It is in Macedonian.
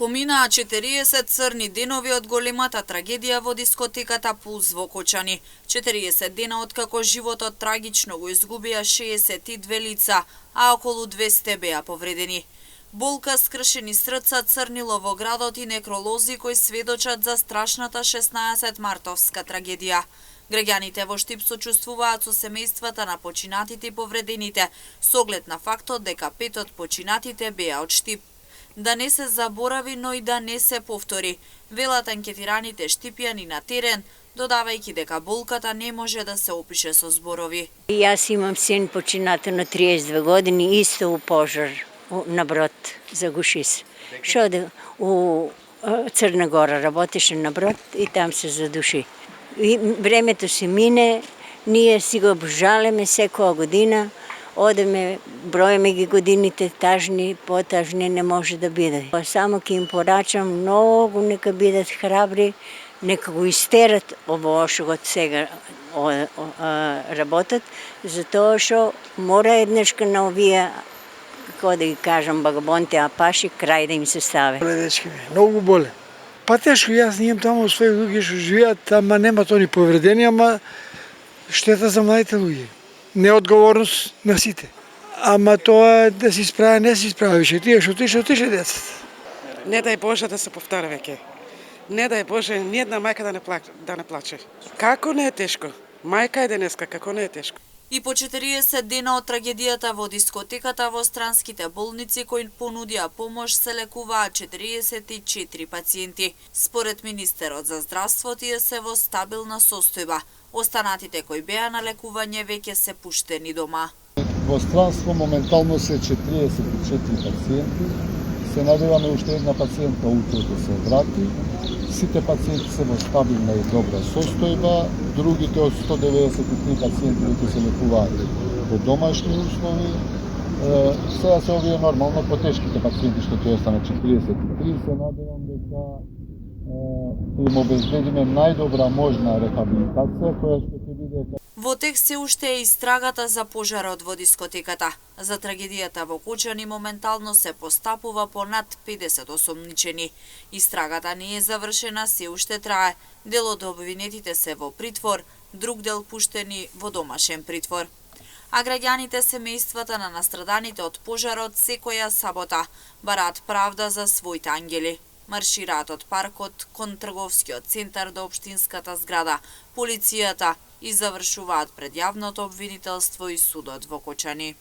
Поминаа 40 црни денови од големата трагедија во дискотеката Пулс во Кочани. 40 дена откако животот трагично го изгубија 62 лица, а околу 200 беа повредени. Болка, скршени срца црнило во градот и некролози кои сведочат за страшната 16 мартовска трагедија. Граѓаните во Штип сочувствуваат со семејствата на починатите и повредените, со оглед на фактот дека 5 од починатите беа од Штип. Да не се заборави, но и да не се повтори, велат анкетираните штипјани на терен, додавајќи дека болката не може да се опише со зборови. Јас имам син починато на 32 години, исто у пожар на брод, загуши се. Шоде у Црна Гора, работеше на брод и там се задуши. И времето се мине, ние си го жалеме секоја година, одеме, броеме ги годините, тажни, потажни не може да биде. Само ќе им порачам многу, нека бидат храбри, нека го истерат ово што го сега работат, затоа што мора еднашка на овие, како да ги кажам, багабонте апаши, крај да им се стави. Дечки ми, многу боле. Па тешко, јас имам таму своји луѓе што живеат, ама немат они повредени, ама штета за младите луѓе. Неодговорност на сите. Ама тоа да се исправя, не се исправя више. Тие што тише децата. Не дај Боже да се повтори веќе. Не дај Боже ниедна мајка да не плаче. Како не е тешко? Мајка е денеска, како не е тешко? И по 40 дена од трагедијата во дискотеката во странските болници кои понудија помош се лекуваат 44 пациенти. Според министерот за здравство тие се во стабилна состојба. Останатите кои беа на лекување веќе се пуштени дома. Во странство моментално се 44 пациенти. Се надеваме уште една пациентка утре да се врати. Сите пациенти се во стабилна и добра состојба. Другите од 193 пациенти кои се лекуваат во домашни услови. Сега се овие нормално потешките пациенти што ќе останат 43. Се надевам дека им обезбедиме најдобра можна рехабилитација која што ќе биде. Во тек се уште е истрагата за пожарот во дискотеката. За трагедијата во Кочани моментално се постапува по над 50 осомничени. Истрагата не е завршена, се уште трае. Дел од обвинетите се во притвор, друг дел пуштени во домашен притвор. А граѓаните, семејствата на настраданите од пожарот секоја сабота бараат правда за своите ангели. Маршираат од паркот кон трговскиот центар до општинската зграда, полицијата и завршуваат пред јавното обвинителство и судот во Кочани.